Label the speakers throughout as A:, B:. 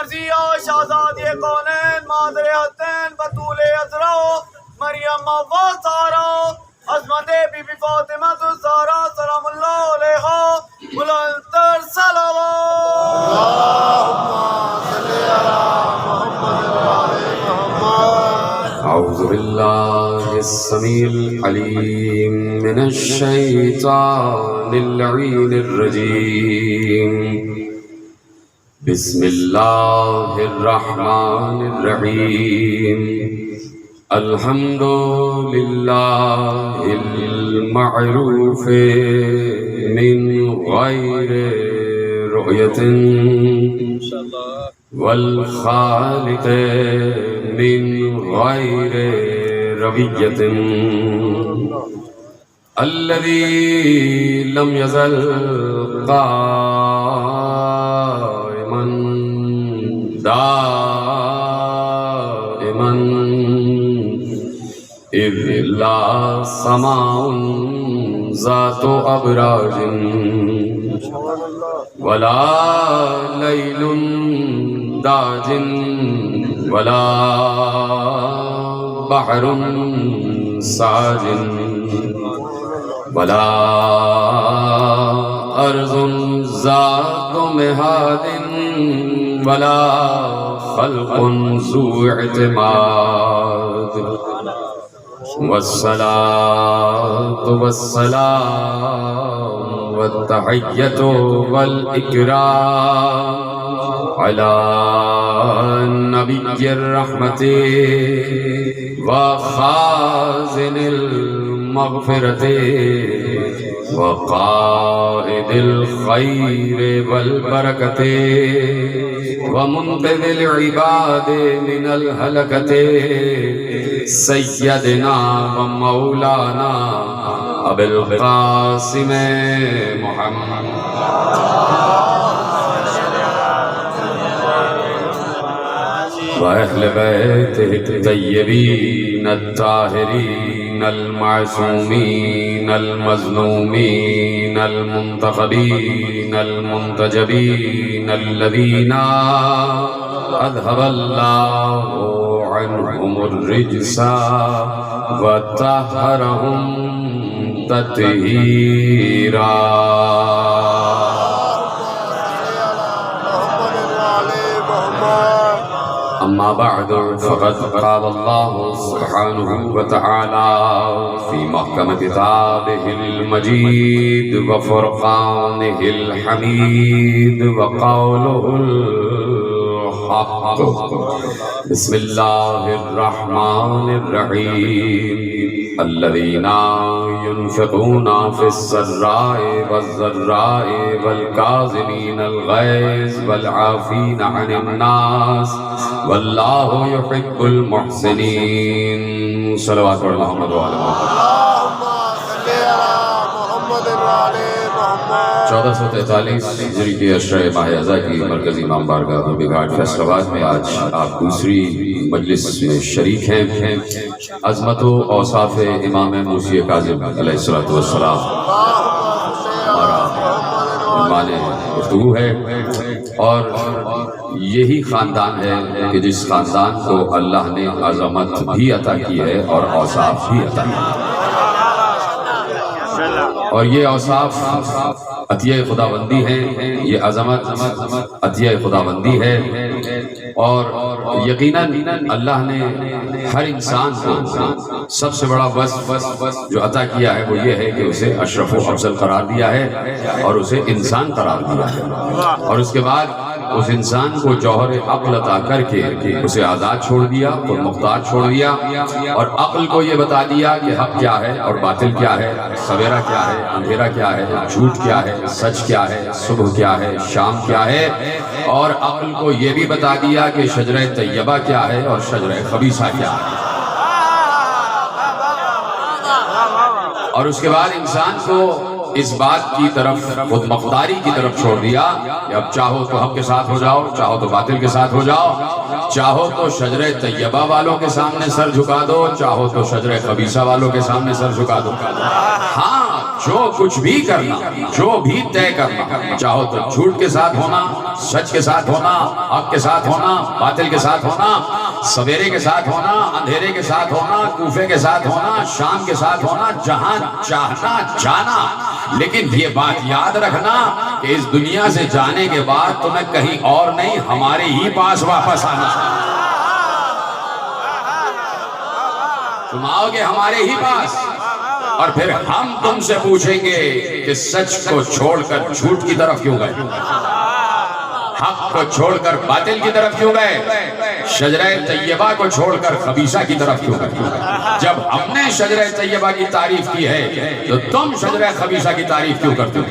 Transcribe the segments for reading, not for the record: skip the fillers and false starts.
A: مرضیہ شہزادی کونین مادر حسین بطول عذرا مریم و سارا عظمت بی بی فاطمہ الزہرا سلام اللہ علیہا بلندتر صلوات
B: اعوذ باللہ السمیع العلیم من الشیطان اللعین الرجیم بسم اللہ الرحمن الرحیم الحمد للہ المعروف من غیر رؤیت والخالق من غیر رویت الذي لم يزل قائما دائما إذ لا سماء ذات أبراج ولا ليل داج ولا بحر ساج ولا أرض ذات مهاد ولا خلق ذو اعتماد والصلاة والسلام والتحية والإكرام على نبي الرحمة وخازن المغفرة وقائد الخير والبركة ومنقذ العباد من الهلكة سيدنا ومولانا أبي القاسم محمد وأهل بيته الطيبين الطاهرين المعصومين المظلومين المنتخبين المنتجبين الذين أذهب الله عنهم الرجس وطهرهم تطهيرا أما بعد فقد قال الله سبحانه وتعالى في محكم كتابه المجيد وفرقانه الحميد وقوله الحق بسم الله الرحمن الرحيم الذين ينفقون في السراء والضراء والكاظمين الغيظ والعافين عن الناس والله يحب المحسنين صلوات محمد وعلى محمد 1443 ہجری کے اشرۂ ماہ اعضا کی مرکزی امام بارگاہ دھوبی گھاٹ فیصل آباد میں آج آپ دوسری مجلس میں شریک ہیں۔ عظمت و اوصاف امام موسی کاظم علیہ السلام ہمارا عنوان گفتگو ہے، اور یہی خاندان ہے کہ جس خاندان کو اللہ نے عظمت بھی عطا کی ہے اور اوصاف بھی عطا کی ہے، اور یہ اوصاف عطیہ خداوندی ہیں، یہ عظمت عطیہ خداوندی ہے، اور یقیناً اللہ نے ہر انسان کو سب سے بڑا وصف جو عطا کیا ہے وہ یہ ہے کہ اسے اشرف و افضل قرار دیا ہے اور اسے انسان قرار دیا ہے، اور اس کے بعد اس انسان کو جوہر عقل عطا کر کے اسے آزاد چھوڑ دیا اور مختار چھوڑ دیا، اور عقل کو یہ بتا دیا کہ حق کیا ہے اور باطل کیا ہے، سویرا کیا ہے، اندھیرا کیا ہے، جھوٹ کیا ہے، سچ کیا ہے، صبح کیا ہے، شام کیا ہے، اور عقل کو یہ بھی بتا دیا کہ شجرہ طیبہ کیا ہے اور شجرہ خبیثہ کیا ہے، اور اس کے بعد انسان کو اس بات کی طرف خود مختاری کی طرف چھوڑ دیا کہ اب چاہو تو حق کے ساتھ ہو جاؤ، چاہو تو باطل کے ساتھ ہو جاؤ، چاہو تو شجرہ طیبہ والوں کے سامنے سر جھکا دو، چاہو تو شجرہ خبیثہ والوں کے سامنے سر جھکا دو، ہاں جو کچھ بھی کرنا، جو بھی طے کرنا، چاہو تو جھوٹ کے ساتھ ہونا، سچ کے ساتھ ہونا، حق کے ساتھ ہونا، باطل کے ساتھ ہونا، سویرے کے ساتھ ہونا، اندھیرے کے ساتھ ہونا، کوفے کے ساتھ ہونا، شام کے ساتھ ہونا، جہاں چاہنا جانا، لیکن یہ بات یاد رکھنا کہ اس دنیا سے جانے کے بعد تمہیں کہیں اور نہیں، ہمارے ہی پاس واپس آنا، تم آؤ گے ہمارے ہی پاس، اور پھر ہم تم سے پوچھیں گے کہ سچ کو چھوڑ کر جھوٹ کی طرف کیوں گئے، حق کو چھوڑ کر باطل کی طرف کیوں گئے، شجرہ طیبہ کو چھوڑ کر خبیثہ کی طرف کیوں گئے۔ جب ہم نے شجرہ طیبہ کی تعریف کی ہے تو تم شجرہ خبیثہ کی تعریف کیوں کرتے ہو؟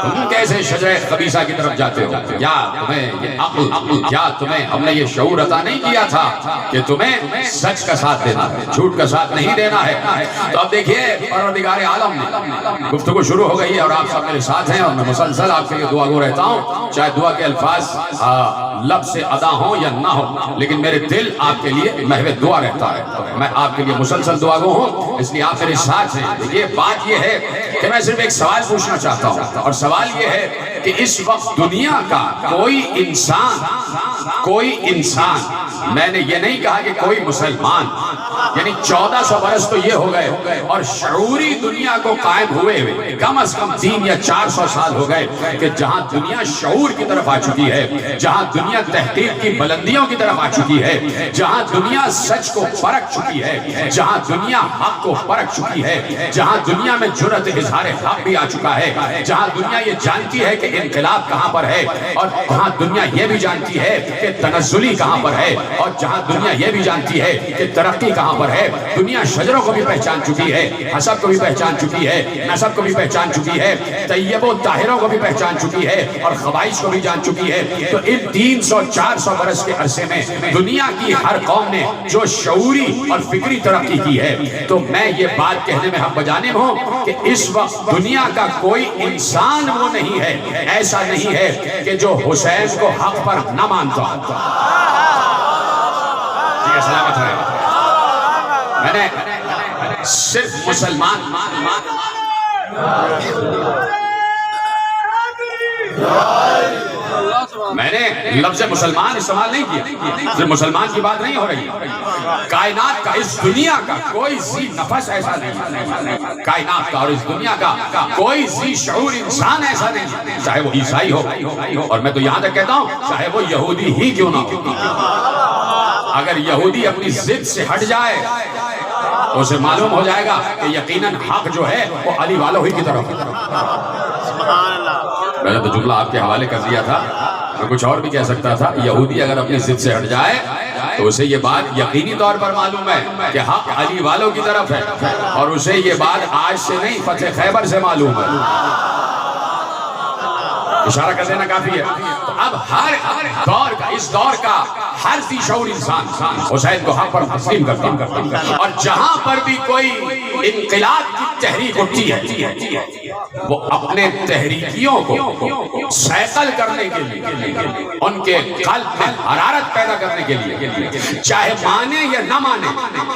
B: تم کیسے شجرہ خبیثہ کی طرف جاتے ہو؟ کیا تمہیں یہ عقل، کیا تمہیں ہم نے یہ شعور عطا نہیں کیا تھا کہ تمہیں سچ کا ساتھ دینا ہے، جھوٹ کا ساتھ نہیں دینا ہے؟ تو اب دیکھیے پروردگار عالم نے گفتگو شروع ہو گئی ہے اور آپ سب میرے ساتھ ہیں، اور میں مسلسل آپ کے لیے دعا گو رہتا ہوں، چاہے دعا کے الفاظ لب سے ادا ہوں یا نہ ہوں، لیکن میرے دل آپ کے لیے محو دعا رہتا ہے، میں آپ کے لیے مسلسل دعا گو ہوں، اس لیے آپ میرے ساتھ ہیں۔ دیکھیے بات یہ ہے کہ میں صرف ایک سوال پوچھنا چاہتا ہوں، اور سوال یہ ہے کہ اس وقت دنیا کا کوئی انسان، میں نے یہ نہیں کہا کہ کوئی مسلمان، یعنی 1400 برس تو یہ ہو گئے اور شعوری دنیا کو قائم ہوئے کم از کم 300 یا 400 سال ہو گئے کہ جہاں دنیا شعور کی طرف آ چکی ہے، جہاں دنیا تحقیق کی بلندیوں کی طرف آ چکی ہے، جہاں دنیا سچ کو پرکھ چکی ہے، جہاں دنیا حق کو پرکھ چکی ہے، جہاں دنیا میں جرأت اظہار حق بھی آ چکا ہے، جہاں دنیا یہ جانتی ہے کہ انقلاب کہاں پر ہے، اور جہاں دنیا یہ بھی جانتی ہے کہ تنزلی کہاں پر ہے، اور جہاں دنیا یہ بھی جانتی ہے کہ ترقی کہاں پر ہے، دنیا شجروں کو بھی پہچان چکی ہے، حسب کو بھی پہچان چکی ہے، نسب کو بھی پہچان چکی ہے، طیب و طاہروں کو بھی پہچان چکی ہے، اور خبائث کو بھی جان چکی ہے۔ تو ان 300-400 برس کے عرصے میں دنیا کی ہر قوم نے جو شعوری اور فکری ترقی کی ہے، تو میں یہ بات کہنے میں حق بجانب ہوں کہ اس وقت دنیا کا کوئی انسان وہ نہیں ہے، ایسا نہیں ہے کہ جو حسین کو حق پر نہ مانتا۔ یہ سلامت ہے، میں نے صرف مسلمان میں نے لفظ مسلمان استعمال نہیں کیا، صرف مسلمان کی بات نہیں ہو رہی، کائنات کا، اس دنیا کا کوئی ذی نفس ایسا نہیں، کائنات کا اور اس دنیا کا کوئی ذی شعور انسان ایسا نہیں، چاہے وہ عیسائی ہو، اور میں تو یہاں تک کہتا ہوں چاہے وہ یہودی ہی کیوں نہ ہو، اگر یہودی اپنی ضد سے ہٹ جائے تو اسے معلوم ہو جائے گا کہ یقیناً حق جو ہے وہ علی والوں ہی کی طرف ہے۔ میں نے تو جملہ آپ کے حوالے کر دیا تھا، میں کچھ اور بھی کہہ سکتا تھا، یہودی اگر اپنی ضد سے ہٹ جائے تو اسے یہ بات یقینی طور پر معلوم ہے کہ حق علی والوں کی طرف ہے، اور اسے یہ بات آج سے نہیں فتح خیبر سے معلوم ہے۔ اشارہ کر دینا کافی ہے۔ تو اب ہر دور کا، اس دور کا ہر ذی شعور انسان حسین کو حق پر تسلیم کرتا ہے، اور جہاں پر بھی کوئی انقلاب کی تحریک اٹھتی ہے وہ اپنے تحریکیوں کو سیقل کرنے کے لیے، ان کے قلب میں حرارت پیدا کرنے کے لیے، چاہے مانے یا نہ مانے،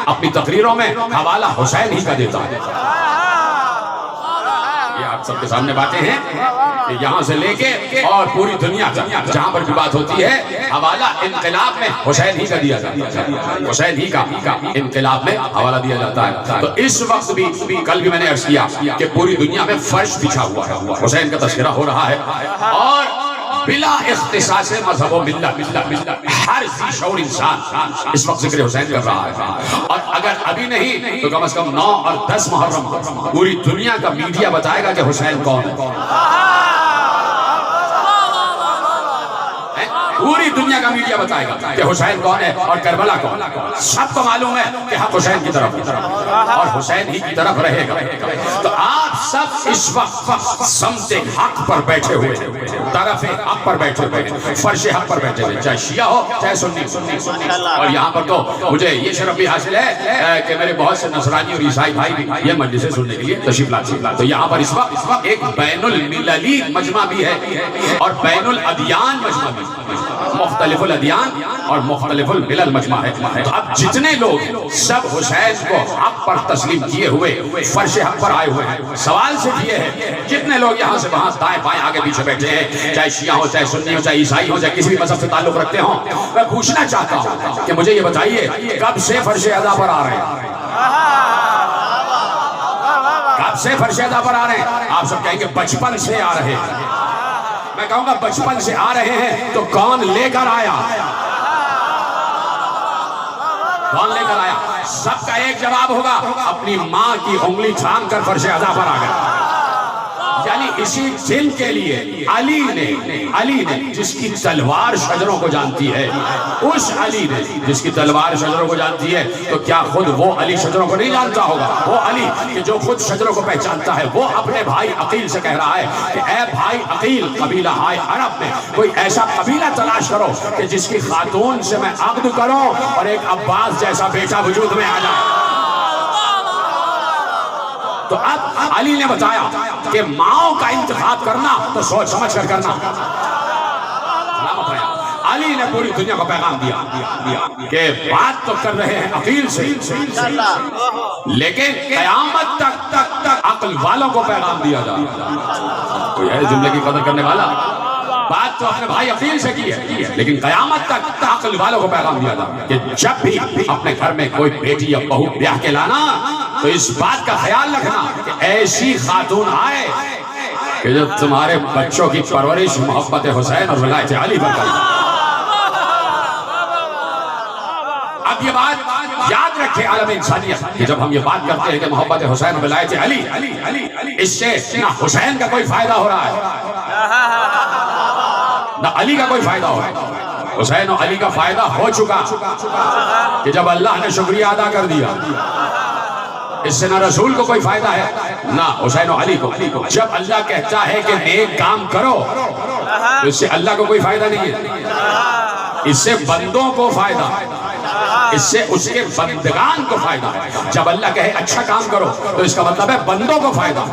B: اپنی تقریروں میں حوالہ حسین ہی کا دیتا ہے۔ یہ آپ سب کے سامنے باتیں ہیں کہ یہاں سے لے کے اور پوری دنیا تک جہاں پر بھی بات ہوتی ہے، حوالہ انقلاب میں حسین ہی کا دیا جاتا ہے، حسین ہی کا انقلاب میں حوالہ دیا جاتا ہے۔ تو اس وقت بھی، کل بھی میں نے عرض کیا کہ پوری دنیا میں فرش بچھا ہوا ہے، حسین کا تذکرہ ہو رہا ہے، اور بلا اختصاص مذہب و ملت ہر ذی شعور انسان اس وقت ذکر حسین کر رہا ہے، اور اگر ابھی نہیں تو کم از کم 9 اور 10 محرم پوری دنیا کا میڈیا بتائے گا کہ حسین کون ہے، پوری دنیا کا میڈیا بتائے گا کہ حسین کون ہے اور کربلا کون ہے۔ سب کو معلوم ہے کہ حق حسین کی طرف اور حسین ہی کی طرف رہے گا۔ تو آپ سب اس وقت سمت حق پر بیٹھے ہوئے، طرف حق پر بیٹھے ہوئے، فرش حق پر بیٹھے ہوئے، چاہے شیعہ ہو چاہے سنی۔ اور یہاں پر تو مجھے یہ شرف بھی حاصل ہے کہ میرے بہت سے نصرانی اور عیسائی بھائی بھی یہ مجلسیں سننے کے لیے تشریف لاتے ہیں۔ تو یہاں پر اس وقت ایک بین المللی مجمع بھی ہے اور بین الادیان مجمع بھی ہے۔ مختلف الادیان اور مختلف الملل مجمع ہے. تو اب جتنے لوگ سب حسین کو حق پر تسلیم کیے ہوئے فرش حق پر آئے ہوئے ہیں, سوال صرف یہ ہے جتنے لوگ یہاں سے وہاں دائیں بائیں آگے پیچھے بیٹھے ہیں, چاہے شیعہ ہو, چاہے سنی ہو, چاہے عیسائی ہو, چاہے کسی بھی مذہب سے تعلق رکھتے ہوں, میں پوچھنا چاہتا ہوں کہ مجھے یہ بتائیے کب سے فرش ادا پر آ رہے ہیں؟ کب سے فرش ادا پر آ رہے ہیں؟ آپ سب کہیں گے بچپن سے آ رہے ہیں. میں کہوں گا بچپن سے آ رہے ہیں تو کون لے کر آیا؟ کون لے کر آیا؟ سب کا ایک جواب ہوگا, اپنی ماں کی انگلی تھام کر فرش ادا پر آ گئے. یعنی اسی دن کے لیے علی نے جس کی تلوار شجروں کو جانتی ہے, اس علی نے جس کی تلوار شجروں کو جانتی ہے, تو کیا خود وہ علی شجروں کو نہیں جانتا ہوگا؟ وہ علی کہ جو خود شجروں کو پہچانتا ہے, وہ اپنے بھائی عقیل سے کہہ رہا ہے کہ اے بھائی عقیل, قبیلہ ہائے عرب میں کوئی ایسا قبیلہ تلاش کرو کہ جس کی خاتون سے میں عقد کروں اور ایک عباس جیسا بیٹا وجود میں آ جائے. تو اب علی نے بتایا کہ ماؤں کا انتخاب کرنا تو سوچ سمجھ کر کرنا. علی نے پوری دنیا کو پیغام دیا کہ بات تو کر رہے ہیں عقیل سے, لیکن قیامت تک عقل والوں کو پیغام دیا جائے. کوئی ہے جملے کی قدر کرنے والا؟ بات تو اپنے بھائی عقیل سے کی ہے, لیکن قیامت تک عقل والوں کو پیغام دیا جائے کہ جب بھی اپنے گھر میں کوئی بیٹی یا بہو بیاہ کے لانا تو اس بات کا خیال رکھنا کہ ایسی خاتون آئے کہ جو تمہارے بچوں کی پرورش محبت حسین اور ولایت علی پر کرے. اب یہ بات یاد رکھے عالم انسانیت کہ جب ہم یہ بات کرتے ہیں کہ محبت حسین اور ولایت علی, اس سے نہ حسین کا کوئی فائدہ ہو رہا ہے نہ علی کا کوئی فائدہ ہو رہا ہے. حسین و علی کا فائدہ ہو چکا کہ جب اللہ نے شکریہ ادا کر دیا, اس سے نہ رسول کو کوئی فائدہ ہے نہ حسین و علی کو. جب اللہ کہتا ہے کہ نیک کام کرو تو اس سے اللہ کو کوئی فائدہ نہیں ہے, اس سے بندوں کو فائدہ, اس سے اس کے بندگان کو فائدہ. جب اللہ کہے اچھا کام کرو تو اس کا مطلب ہے بندوں کو فائدہ.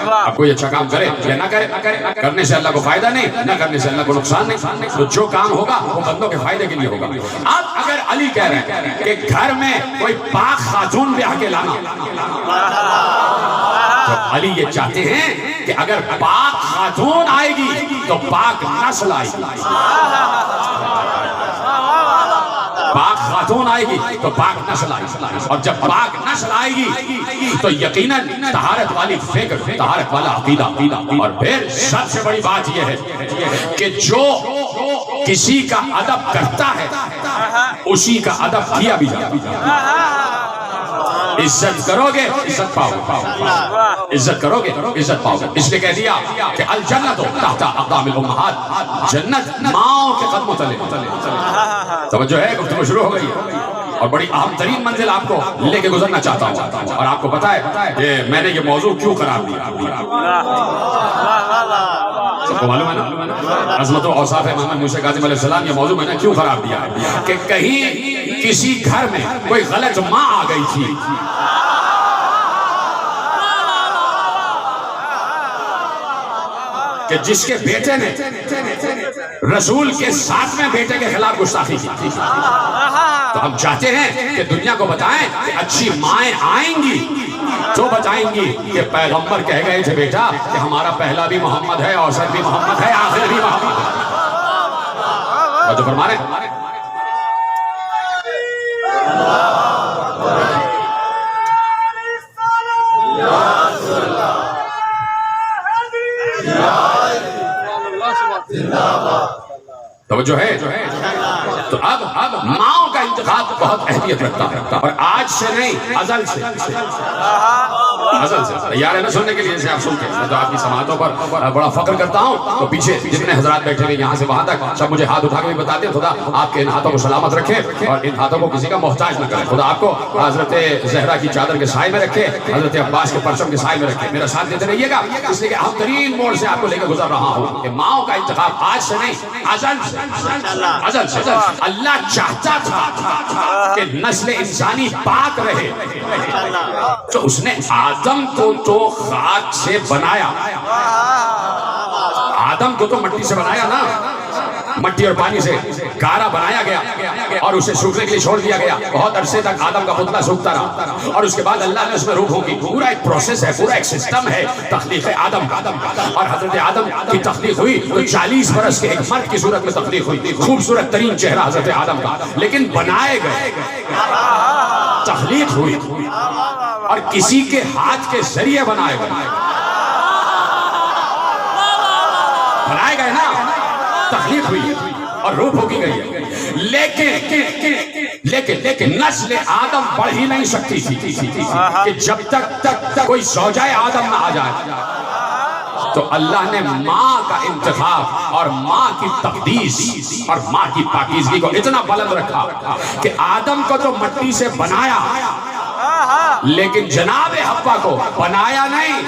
B: اب کوئی اچھا کام کرے یا نہ کرے, کرنے سے اللہ کو فائدہ نہیں, نہ کرنے سے اللہ کو نقصان نہیں. تو جو کام ہوگا وہ بندوں کے فائدے کے لیے ہوگا. اب اگر علی کہہ رہے ہیں کہ گھر میں کوئی پاک خاتون بیاہ کے لانا, تو علی یہ چاہتے ہیں کہ اگر پاک خاتون آئے گی تو پاک نسل آئے گی. پاک خاتون آئے گی تو پاک نسل آئے گی, اور جب پاک نسل آئے گی تو یقیناً طہارت والی فکر, طہارت والا عقیدہ. اور پھر سب سے بڑی بات یہ ہے کہ جو کسی کا ادب کرتا ہے اسی کا ادب کیا بھی جاتا ہے. عزت کرو گے عزت پاؤ گے, عزت کرو گے عزت پاؤ گے. اس لیے کہہ دیا کہ الجنت تحت اقدام الامہات, جنت ماؤں کے قدموں تلے. توجہ ہے, گفتگو شروع ہو گئی ہے اور بڑی اہم ترین منزل آپ کو لے کے گزرنا چاہتا ہوں. اور آپ کو پتا ہے کہ میں نے یہ موضوع کیوں قرار دیا, سب کو معلوم ہے نا, عظمت و اوصاف امام موسیٰ کاظم علیہ السلام, یہ موضوع میں نے کیوں قرار دیا ہے کہ کہیں کسی گھر میں کوئی غلط ماں آ گئی تھی, کہ جس کے بیٹے نے رسول کے 7ویں بیٹے کے خلاف گستاخی کی. تو ہم چاہتے ہیں کہ دنیا کو بتائیں کہ اچھی مائیں آئیں گی تو بتائیں گی کہ پیغمبر کہہ گئے تھے بیٹا کہ ہمارا پہلا بھی محمد ہے, اوسط بھی محمد ہے, آخر بھی محمد ہے. اور جو فرما رہے ہیں توجہ ہے. تو اب ماؤں کا انتخاب بہت اہمیت رکھتا ہے, اور آج سے نہیں ازل سے. تیار ہے نا سننے کے لیے؟ آپ سنتے ہیں. تو آپ کی سماعتوں پر بڑا فخر کرتا ہوں. تو پیچھے جتنے حضرات بیٹھے ہوئے یہاں سے وہاں تک سب مجھے ہاتھ اٹھا کے بھی بتاتے ہیں خدا آپ کے ان ہاتھوں کو سلامت رکھے اور ان ہاتھوں کو کسی کا محتاج نہ کرے. خدا آپ کو حضرت زہرا کی چادر کے سائے میں رکھے, حضرت عباس کے پرچم کے سائے میں رکھے. میرا ساتھ دیتے رہیے گا, اس لیے کہ اہم ترین موڑ سے آپ کو لے کے گزر رہا ہوں کہ ماؤں کا انتخاب آج سے نہیں ازل سے. اللہ چاہتا تھا کہ نسل انسانی پاک رہے, تو اس نے آدم کو تو خاک سے بنایا, آدم کو تو مٹی سے بنایا نا, مٹی اور پانی سے گارا بنایا گیا اور اسے سوکھنے کے لیے چھوڑ دیا گیا. بہت عرصے تک آدم کا پتلا سوکھتا رہا اور اس کے بعد اللہ نے اس میں روح پھونکی. پورا ایک پروسیس ہے, پورا ایک سسٹم ہے تخلیق آدم کا. اور حضرت آدم کی تخلیق ہوئی تو 40 برس کے ایک مرد کی صورت میں تخلیق ہوئی. خوبصورت ترین چہرہ حضرت آدم کا, لیکن بنائے گئے, تخلیق ہوئی اور کسی کے ہاتھ کے ذریعے بنائے گئے. بنائے گئے نا, تخلیق ہوئی اور روح پھونکی گئی ہے. لیکن نسل آدم بڑھ ہی نہیں سکتی تھی کہ جب تک کوئی زوجہ آدم نہ آ جائے. تو اللہ نے ماں کا انتخاب اور ماں کی تقدیس اور ماں کی پاکیزگی کو اتنا بلند رکھا کہ آدم کو تو مٹی سے بنایا, لیکن جناب حوا کو بنایا نہیں,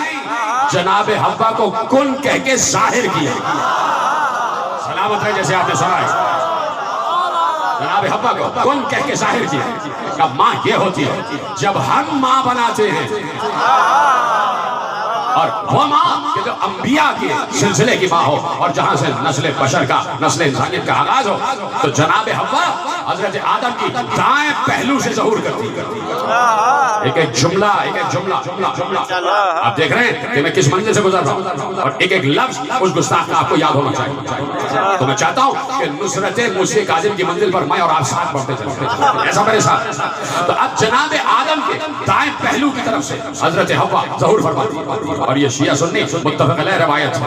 B: جناب حوا کو کن کہہ کے ظاہر کیا. سلامت ہے جیسے آپ نے سنا ہے, جناب حوا کو کن کہہ کے ظاہر کیا. اب ماں یہ ہوتی ہے جب ہم ماں بناتے ہیں اور وہ ماں کہ جو انبیاء کے سلسلے کی ماں ہو اور جہاں سے نسل بشر کا, نسل انسانیت کا آغاز ہو, تو جناب حوا حضرت آدم کی دائیں پہلو سے ظہور کرتی. ایک جملہ آپ دیکھ رہے ہیں کہ میں کس منزل سے گزر رہا ہوں اور ایک لفظ اس گستاخ کا آپ کو یاد ہونا چاہیے. تو میں چاہتا ہوں کہ نصرت مشرق کاظم کی منزل پر میں اور آپ ساتھ بڑھتے چلتے ایسا میرے ساتھ. تو اب جناب آدم کے دائیں پہلو کی طرف سے حضرت حوا ظہور فرماتی. اور یہ شیعہ سنی متفق علیہ روایت,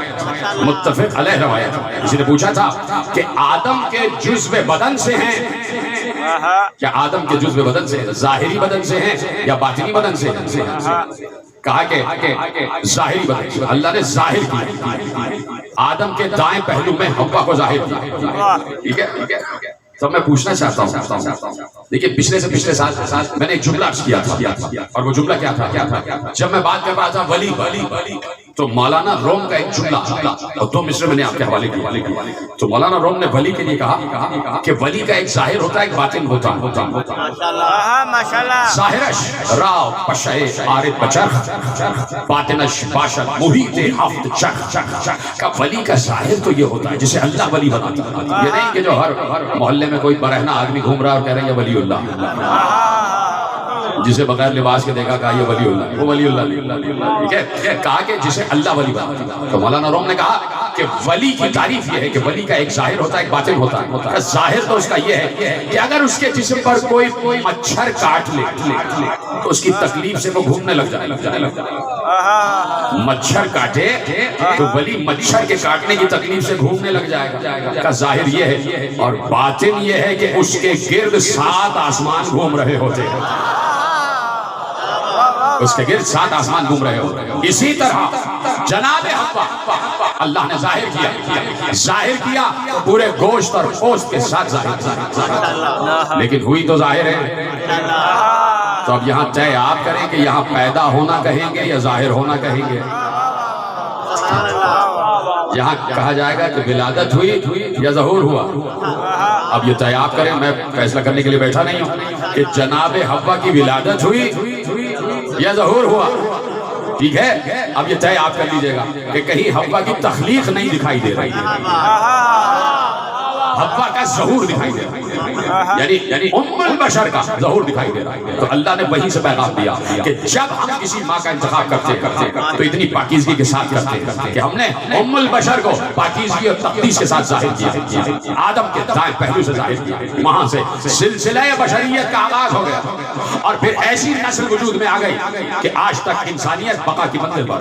B: متفق علیہ روایت. کسی نے پوچھا تھا کہ آدم کے جزو بدن سے ہیں, کیا آدم کے جزو بدن سے ظاہری بدن سے ہیں یا باطنی بدن سے ہیں؟ کہا کہ ظاہری بدن سے. اللہ نے ظاہر کیا آدم کے دائیں پہلو میں حوا کو ظاہر کیا. ٹھیک ہے, تو میں پوچھنا چاہتا ہوں, دیکھیے پچھلے سال میں نے ایک جملہ عرض کیا تھا اور وہ جملہ کیا تھا جب میں بات کر رہا تھا ولی تو مولانا روم کا ایک جملہ اور 2 مصرے میں نے آپ کے حوالے کی. تو مولانا روم نے ولی کے لیے کہا کہ ولی کا ایک ظاہر ہوتا ہے, ایک باطن ہوتا ہے. ظاہرش راو پشائے عارف بچرخ باطنش باشد محیط ہفت چرخ. کا ولی کا ظاہر تو یہ ہوتا ہے جسے اللہ ولی بناتا ہے. یہ نہیں کہ جو ہر محلے میں کوئی برہنہ آدمی گھوم رہا ہے اور کہہ رہے ہیں یہ ولی اللہ, جسے بغیر لباس کے دیکھا کہا یہ ولی اللہ, وہ ولی اللہ. ٹھیک ہے, کہا کہ جسے اللہ ولی بناتا ہے. تو مولانا روم نے کہا کہ ولی کی تعریف یہ ہے کہ ولی کا ایک ظاہر ہوتا ہے, ایک باطن ہوتا ہے. ظاہر تو اس کا یہ ہے کہ اگر اس کے جسم پر کوئی مچھر کاٹ لے تو اس کی تکلیف سے وہ گھومنے لگ جائے. مچھر کاٹے تو ولی مچھر کے کاٹنے کی تکلیف سے گھومنے لگ جائے گا. ظاہر یہ ہے, اور باطن یہ ہے کہ اس کے گرد 7 آسمان گھوم رہے ہوتے ہیں. اس کے گرد 7 آسمان گھوم رہے ہوتے ہیں. اسی طرح جناب حوا اللہ نے ظاہر کیا پورے گوشت اور پوست کے ساتھ ظاہر, لیکن ہوئی تو ظاہر ہے. تو اب یہاں طے آپ کریں کہ یہاں پیدا ہونا کہیں گے یا ظاہر ہونا کہیں گے. یہاں کہا جائے گا کہ ولادت ہوئی یا ظہور ہوا. اب یہ طے آپ کریں, میں فیصلہ کرنے کے لیے بیٹھا نہیں ہوں کہ جناب حوا کی ولادت ہوئی یا ظہور ہوا. ٹھیک ہے, اب یہ طے آپ کر لیجئے گا کہ کہیں حوا کی تخلیق نہیں دکھائی دے رہی ہے, حوا کا ظہور دکھائی دے رہا ہے, یعنی ام البشر کا ظہور دکھائی دے رہا ہے. تو اللہ نے وہیں سے پیغام دیا کہ جب ہم کسی ماں کا انتخاب کرتے تو اتنی پاکیزگی کے ساتھ کرتے کہ ہم نے ام البشر کو پاکیزگی اور تقدیس کے ساتھ ظاہر کیا, آدم کے دائیں پہلو سے ظاہر کیا. وہاں سے سلسلہ بشریت کا آغاز ہو گیا اور پھر ایسی نسل وجود میں آ گئی کہ آج تک انسانیت بقا کی منزل پر,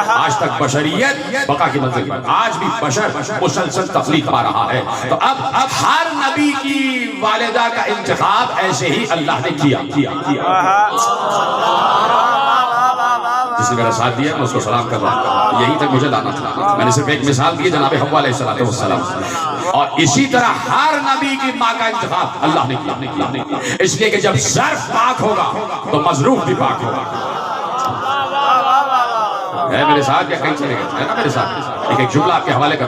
B: آج تک بشریت بقا کی منزل پر, آج بھی بشر مسلسل تخلیق پا رہا ہے. تو اب ہر نبی کی والدہ کا انتخاب ایسے ہی اللہ نے کیا. جس نے میرا ساتھ دیا میں اس کو سلام کر رہا ہوں, یہیں تک مجھے لانا تھا. میں نے صرف ایک مثال دی جناب حوا علیہ السلام, اور اسی طرح ہر نبی کی ماں کا انتخاب اللہ نے کیا. اس لیے کہ جب ظرف پاک ہوگا تو مظروف بھی پاک ہوگا. ہے میرے ساتھ یا کہیں چلے گئے, ہے نا میرے ساتھ؟ ایک جملہ آپ کے حوالے کر,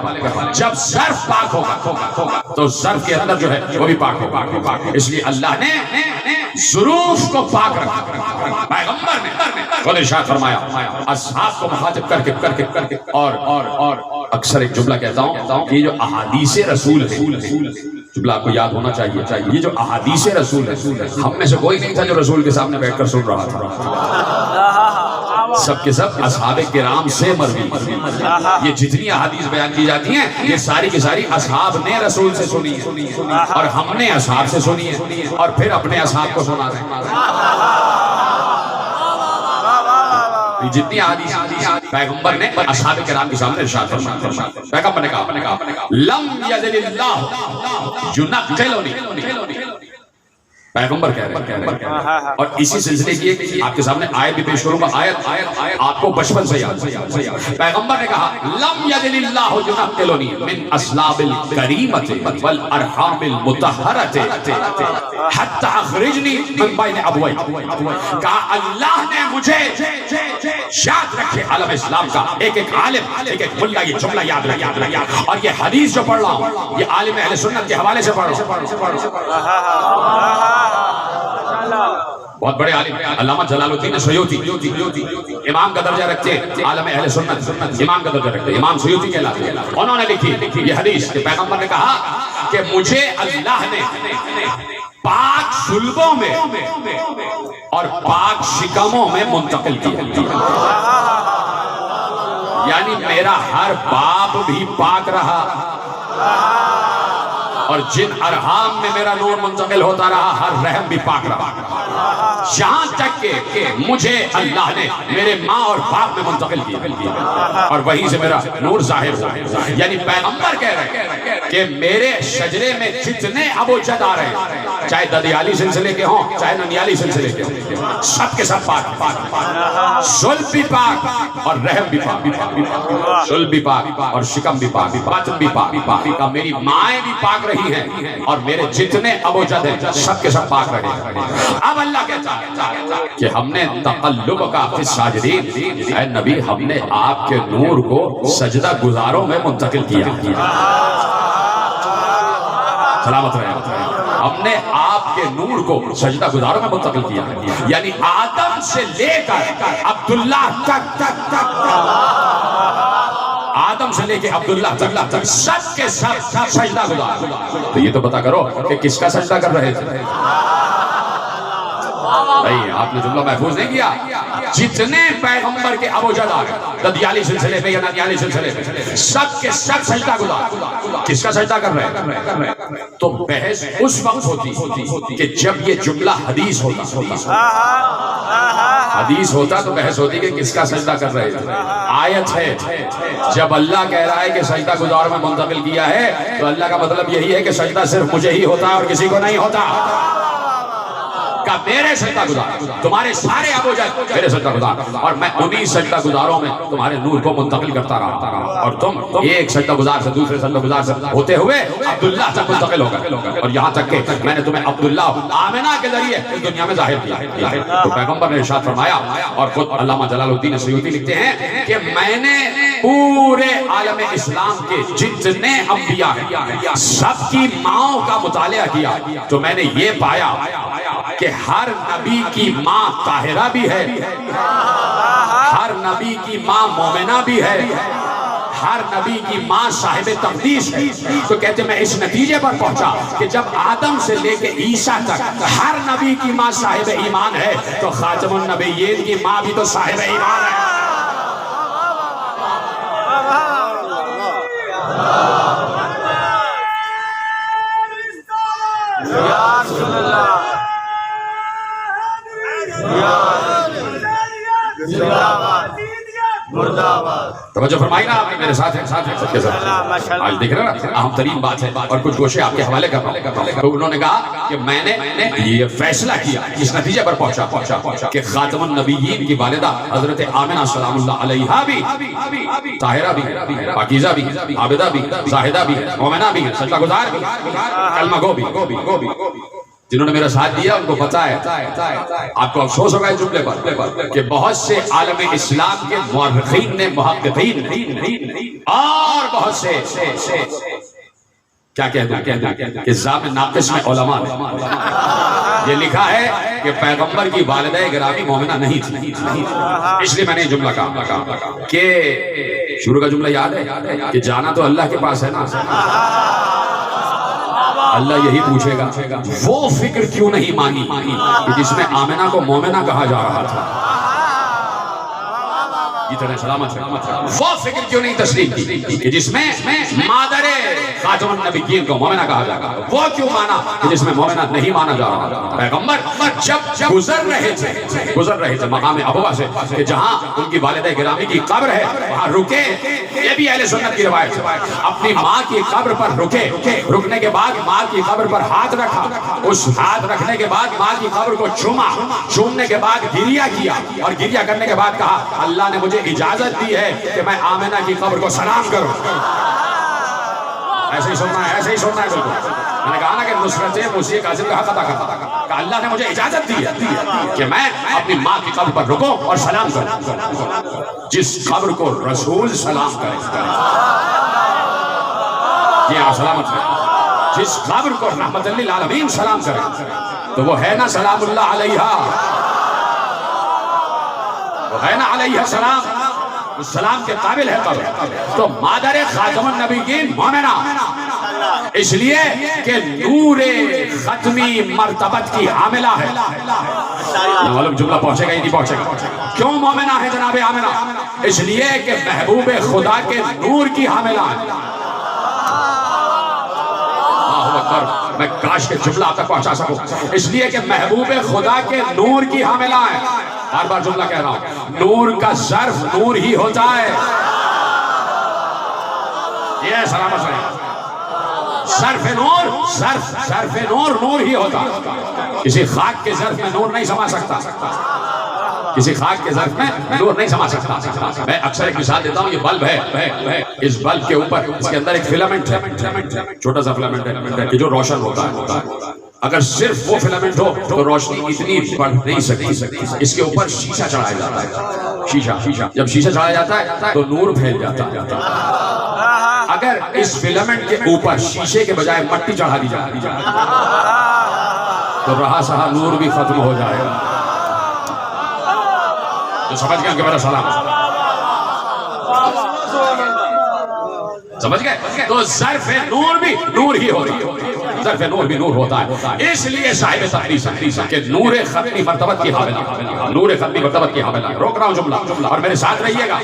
B: جب ظرف پاک ہوگا تو ظرف کے اندر جو ہے وہ بھی پاک ہوگا. اس لیے اللہ نے ظروف کو پاک رکھا. پیغمبر نے خود ارشاد فرمایا اصحاب کو مخاطب کر کے اور اکثر ایک جملہ کہتا ہوں کہ یہ جو احادیث رسول ہے، جملہ آپ کو یاد ہونا چاہیے، یہ جو احادیث رسول ہے، ہم میں سے کوئی نہیں تھا جو رسول کے سامنے بیٹھ کر سن رہا تھا، سب کے سب اصحاب کرام سے مروی۔ یہ جتنی احادیث بیان کی جاتی ہیں یہ ساری کی ساری اصحاب نے رسول سے سنی ہے، اور ہم نے اصحاب سے سنی ہے، اور پھر اپنے اصحاب کو سنا رہے ہیں۔ جتنی احادیث پیغمبر نے اصحاب کرام کے سامنے ارشاد فرمایا، پیغمبر نے کہا لم یزل اللہ ینقلنی، پیغمبر کہہ رہے ہیں، اور اسی سلسلے کی آپ کے سامنے آیت بھی پیش کروں گا، آیت آپ کو بچپن سے یاد، پیغمبر نے کہا لم یزل اللہ ینقلنی من اصلاب الکریمۃ والارحام المطہرۃ حتی اخرجنی من بین ابوئی، کہا اللہ نے مجھے، یاد رکھے عالم اسلام کا ایک ایک عالم، ایک ایک ملا یہ جملہ یاد رکھے، اور یہ حدیث جو پڑھ رہا ہوں یہ عالم اہل سنت کے حوالے سے پڑھ رہا ہوں۔ بہت بڑے عالم علامہ جلال الدین سیوطی، امام کا درجہ رکھتے ہیں، عالم اہل سنت امام کا درجہ رکھتے ہیں، امام سیوطی کہلاتے ہیں، انہوں نے لکھی یہ حدیث کہ پیغمبر نے کہا کہ مجھے اللہ نے پاک صلبوں میں اور پاک شکموں میں منتقل کیا، یعنی میرا ہر باب بھی پاک رہا، اور جن ارحام میں میرا نور منتقل ہوتا رہا ہر رحم بھی پاک رہا، یہاں تک کہ مجھے اللہ نے میرے ماں اور باپ میں منتقل کیا، اور وہیں سے میرا نور ظاہر ہوا۔ یعنی پیغمبر کہہ رہے ہیں کہ میرے شجرے میں جتنے ابوجد آ رہے ہیں، چاہے ددیالی سلسلے کے ہوں چاہے ننیالی سلسلے کے ہوں، سب کے سب پاک، صلب بھی پاک اور رحم بھی پاک، صلب بھی پاک اور شکم بھی پاک، بطن بھی پاک، میری مائیں بھی پاک رہی ہیں، اور میرے جتنے ابوجد ہیں سب کے سب پاک رہے۔ اب اللہ کہتا ہے کہ ہم نے تقلب کا فی الساجدین، اے نبی ہم نے آپ کے نور کو سجدہ گزاروں میں منتقل کیا، سلامت رہے، ہم نے آپ کے نور کو سجدہ گزاروں میں منتقل کیا، یعنی آدم سے لے کر عبداللہ تک، آدم سے لے کے عبداللہ تک سب کے سب سجدہ گزار۔ تو یہ تو پتا کرو کہ کس کا سجدہ کر رہے تھے؟ نہیں، آپ نے جملہ محفوظ نہیں کیا۔ جتنے پیغمبر کے ابوجد آ گئے ددیالی سلسلے میں یا ننیالی سلسلے میں، سب کے سب سجدہ گزار، کس کا سجدہ کر رہے ہیں؟ تو بحث اس وقت ہوتی کہ جب یہ جملہ حدیث ہوتا، حدیث ہوتا تو بحث ہوتی کہ کس کا سجدہ کر رہے تھے۔ آیت ہے، جب اللہ کہہ رہا ہے کہ سجدہ گزار میں منتقل کیا ہے تو اللہ کا مطلب یہی ہے کہ سجدہ صرف مجھے ہی ہوتا ہے اور کسی کو نہیں ہوتا، کہ میرے سجدہ گزار، تمہارے سارے ابوجد میرے سجدہ گزار، اور میں انہی سجدہ گزاروں میں تمہارے نور کو منتقل کرتا رہا، اور تم ایک سجدہ گزار سے دوسرے سجدہ گزار سے ہوتے ہوئے عبداللہ تک منتقل ہو گئے، اور یہاں تک کہ میں نے تمہیں عبداللہ آمنہ کے ذریعے اس دنیا میں ظاہر کیا۔ تو پیغمبر نے ارشاد فرمایا، اور خود علامہ جلال الدین سیوطی لکھتے ہیں کہ میں نے پورے عالم اسلام کے جتنے انبیاء ہیں سب کی ماؤں کا مطالعہ کیا، تو میں نے یہ پایا کہ ہر نبی کی ماں طاہرہ بھی ہے، ہر نبی کی ماں مومنہ بھی ہے، ہر نبی کی ماں صاحب تقدیس ہے۔ تو کہتے میں اس نتیجے پر پہنچا کہ جب آدم سے لے کے عیسیٰ تک ہر نبی کی ماں صاحب ایمان ہے، تو خاتم النبیین کی ماں بھی تو صاحب ایمان ہے۔ توجہ فرمائی نا آپ نے میرے ساتھ سب کے ساتھ، آج دیکھ رہے نا اہم ترین بات ہے، اور کچھ گوشے آپ کے حوالے کر رہا ہوں۔ تو انہوں نے کہا کہ میں نے یہ فیصلہ کیا، اس نتیجے پر پہنچا کہ خاتم النبیین کی والدہ حضرت آمنہ سلام اللہ علیہا بھی طاہرہ بھی، پاکیزہ بھی، عابدہ بھی، زاہدہ بھی، مومنہ بھی، سجدہ گزار بھی، کلمہ گو بھی۔ جنہوں نے میرا ساتھ دیا ان کو پتا ہے، آپ کو افسوس ہوگا اس جملے پر کہ بہت سے عالم اسلام کے مورخین نے، محققین اور بہت سے کیا کہہ دوں کہ ضابط ناقص میں علماء نے یہ لکھا ہے کہ پیغمبر کی والدہ گرامی مومنہ نہیں تھی، اس لیے میں نے یہ جملہ کہا کہ شروع کا جملہ یاد ہے کہ جانا تو اللہ کے پاس ہے نا، اللہ یہی پوچھے گا وہ فکر کیوں نہیں مانی کہ جس میں آمنہ کو مومنہ کہا جا رہا تھا، اتنا سلامت ہے، وہ فکر کیوں نہیں تسلیم کی کہ جس میں مادر خاتم النبیین کو مومنہ کہا جا رہا تھا، وہ کیوں مانا کہ جس میں مومنہ نہیں مانا جا رہا تھا؟ پیغمبر جب گزر رہے تھے مقام ابوا سے کہ جہاں ان کی والدہ گرامی کی قبر ہے وہاں رکے، یہ بھی اہل سنت کی روایت ہے، اپنی ماں کی قبر پر رکنے کے بعد ماں کی قبر پر ہاتھ رکھا، اس ہاتھ رکھنے کے بعد ماں کی قبر کو چومنے کے بعد گریہ کیا، اور گریہ کرنے کے بعد کہا اللہ نے مجھے اجازت دی ہے کہ میں آمنہ کی قبر کو سلام کروں۔ ایسے ہی سننا ہے بالکل، میں نے کہا نا کہ نصرت موسیٰ کاظم کا حق ادا کرتا کہ اللہ نے مجھے اجازت دی ہے کہ میں اپنی ماں کی قبر پر رکوں اور سلام کروں، جس قبر کو رسول سلام کرے، یہ آپ سلامت ہے، جس قبر کو رحمت للعالمین سلام کرے تو وہ ہے نا سلام اللہ علیہا، وہ ہے نا علیہ السلام، اس سلام کے قابل ہے قبر، تو مادر خاتم النبیین مومنہ، اس لیے کہ نور ختمی مرتبت کی حاملہ ہے۔ معلوم جملہ پہنچے گا ہی نہیں پہنچے گا، کیوں مومنہ ہے جناب آمنہ؟ اس لیے کہ محبوب خدا کے نور کی حاملہ ہے۔ میں کاش کے جملہ آپ تک پہنچا سکوں، اس لیے کہ محبوب خدا کے نور کی حاملہ ہے۔ بار بار جملہ کہہ رہا ہوں، نور کا ظرف نور ہی ہوتا ہے، یہ سلامت ہے، ظرف نور ہی ہوتا ہے، کسی خاک کے ظرف میں نور نہیں سما سکتا، کسی خاک کے ظرف میں نور نہیں سما سکتا۔ میں اکثر ایک مثال دیتا ہوں، یہ بلب ہے، اس بلب کے اوپر اس کے اندر ایک فلامنٹ ہے، چھوٹا سا فلامنٹ ہے کہ جو روشن ہوتا ہے، اگر صرف وہ فلامنٹ ہو تو روشنی اتنی بڑھ نہیں سکتی، اس کے اوپر شیشہ چڑھایا جاتا ہے، شیشہ جب شیشہ چڑھایا جاتا ہے تو نور پھیل جاتا ہے۔ اگر اس فلامنٹ کے اوپر شیشے کے بجائے مٹی چڑھا دی جائے تو رہا سہا نور بھی ختم ہو جائے گا۔ جو سمجھ گئے ان کے میرا سلام، سمجھ گئے؟ تو ظرف نور بھی نور ہی ہوتا ہے، ظرف نور بھی نور ہوتا ہے، اس لیے صاحب تقدیس کہ نور ختمی مرتبت کی حاملہ، نور ختمی مرتبت کی حاملہ۔ روک رہا ہوں جملہ اور میرے ساتھ رہیے گا،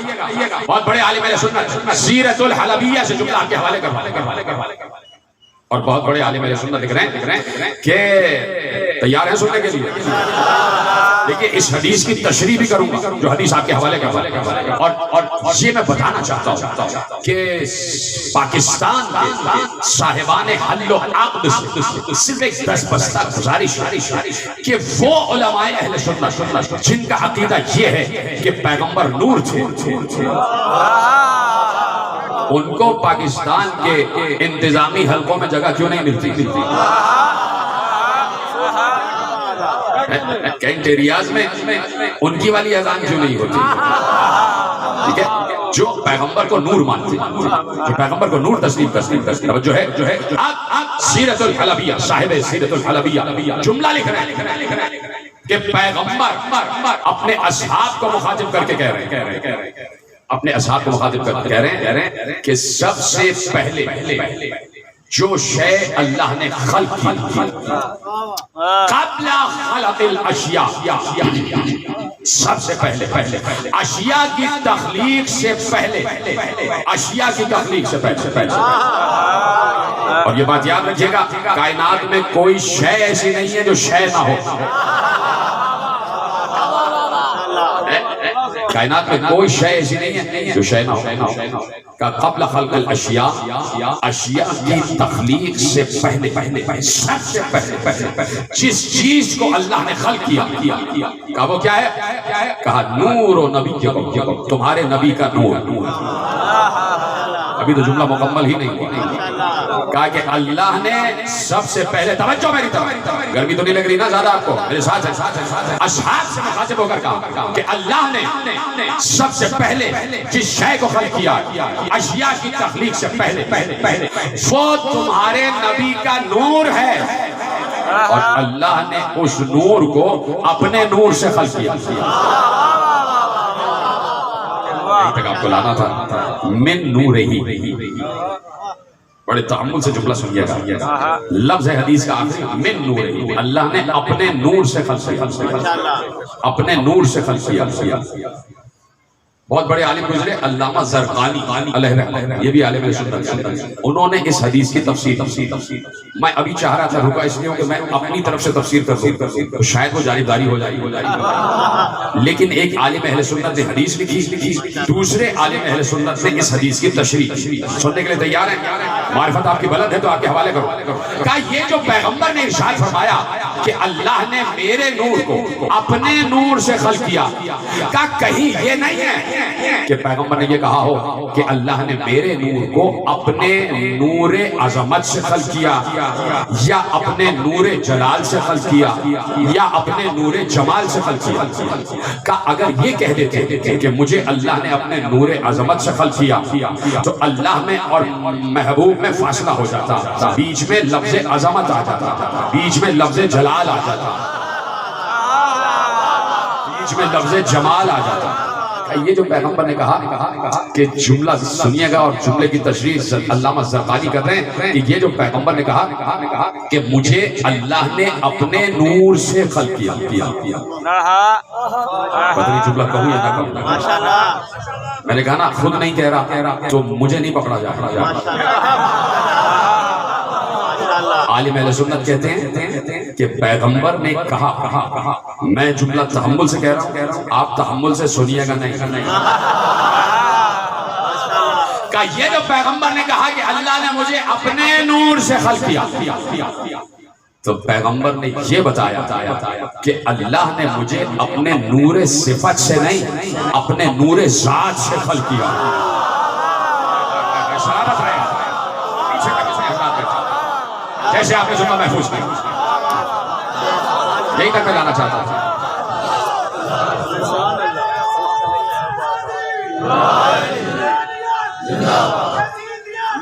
B: بہت بڑے عالم اہل سنت سیرت الحلبیہ سے جملہ آپ کے حوالے کر، اور بہت بڑے عالم اہل سنت لکھ رہے ہیں کہ تیار ہیں سننے کے لیے؟ دیکھیے اس حدیث کی تشریح بھی کروں گا جو حدیث آپ کے حوالے کا، اور یہ میں بتانا چاہتا ہوں کہ پاکستان کے صاحبان حل و عقد سے صرف ایک دس بستہ گزارش کہ وہ علماء اہل سنت جن کا عقیدہ یہ ہے کہ پیغمبر نور تھے، ان کو پاکستان کے انتظامی حلقوں میں جگہ کیوں نہیں ملتی؟ کینٹ ایریاز میں ان کی والی اذان کیوں نہیں ہوتی؟ ٹھیک ہے، جو پیغمبر کو نور مانتے ہیں، جو پیغمبر کو نور تسلیم جو ہے سیرت الحلبیہ، صاحب سیرت الحلبیہ جملہ لکھ رہے ہیں کہ پیغمبر اپنے اصحاب کو مخاطب کر کے کہہ رہے ہیں، اپنے اصحاب کو مخاطب کر کے کہہ رہے ہیں کہ سب سے پہلے جو شے اللہ نے خلق کی قبل خلق الاشیاء، سب سے پہلے اشیاء کی تخلیق سے پہلے، اشیاء کی تخلیق سے پہلے، اور یہ بات یاد رکھیے گا، کائنات میں کوئی شے ایسی نہیں ہے جو شے نہ ہو، کائنات میں کوئی شے ایسی نہیں ہے جو شے نہ ہو۔ قبل خلق الاشیاء، اشیاء کی تخلیق سے پہلے، سب سے پہلے جس چیز کو اللہ نے خلق کیا، کہا وہ کیا ہے؟ کہا نور و نبی، تمہارے نبی کا نور۔ ابھی تو جملہ مکمل ہی نہیں ہوا، کہا کہ اللہ نے سب سے پہلے، توجہ میری طرف، گرمی تو نہیں لگ رہی نا زیادہ آپ کو؟ میرے ساتھ اصحاب سے مخاطب ہو کر کہا کہ اللہ نے سب سے پہلے جس شے کو خلق کیا اشیاء کی تخلیق سے پہلے، وہ تمہارے نبی کا نور ہے۔ اور اللہ نے اس نور کو اپنے نور سے خلق کیا. یہیں تک آپ کو لانا تھا. من نور ہی. بڑے تعمل سے جملہ سنیے گا. لفظ حدیث کا آخری من نور ہی. اللہ نے اپنے نور سے خلق کیا. اپنے نور سے خلق کیا. بہت بڑے عالم گزرے علامہ زرقانی علیہ رحمہ، یہ بھی عالم سنت. انہوں نے اس حدیث کی تفسیر. میں ابھی چاہ رہا تھا رکا اس لیے کہ میں اپنی طرف سے تفسیر کر دوں تو شاید وہ جانبداری ہو جائے. لیکن ایک عالم اہل سنت نے حدیث لکھی، دوسرے عالم اہل سنت نے اس حدیث کی تشریح. سننے کے لیے تیار ہیں؟ معرفت آپ کی بلند ہے تو آپ کے حوالے کرو. کہا یہ جو پیغمبر نے ارشاد فرمایا کہ اللہ نے میرے نور کو اپنے نور سے خلق کیا، کہا کہیں یہ نہیں ہے کہ پیغمبر نے یہ کہا ہو کہ اللہ نے میرے نور کو اپنے نور عظمت سے خلق کیا، یا اپنے نور جلال سے خلق کیا، یا اپنے نور جمال سے خلق کیا. کہ اگر یہ کہہ دیتے کہ مجھے اللہ نے اپنے نور عظمت سے خلق کیا تو اللہ میں اور محبوب میں فاصلہ ہو جاتا، بیچ میں لفظ عظمت آ جاتا، بیچ میں لفظ جلال آ جاتا، بیچ میں لفظ جمال آ جاتا. یہ جو پیغمبر نے کہا کہ جملہ سنیے گا اور جملے کی تشریح علامہ زرقانی کر رہے ہیں کہ یہ جو پیغمبر نے کہا کہ مجھے اللہ نے اپنے نور سے خلق کیا. پتہ نہیں جملہ کہوں یا نہ کہوں. میں نے کہا نا خود نہیں کہہ رہا تو مجھے نہیں پکڑا جا رہا. عالم اہل سنت کہتے ہیں کہ پیغمبر نے کہا، میں جملہ تحمل سے کہہ رہا ہوں، آپ تحمل سے سنیے گا نہیں. کہ یہ جو پیغمبر نے کہا کہ اللہ نے مجھے اپنے نور سے خلق کیا، تو پیغمبر نے یہ بتایا کہ اللہ نے مجھے اپنے نور صفت سے نہیں، اپنے نور ذات سے خلق کیا. جیسے آپ نے جملہ محفوظ کیا. یہی تک میں لانا چاہتا تھا.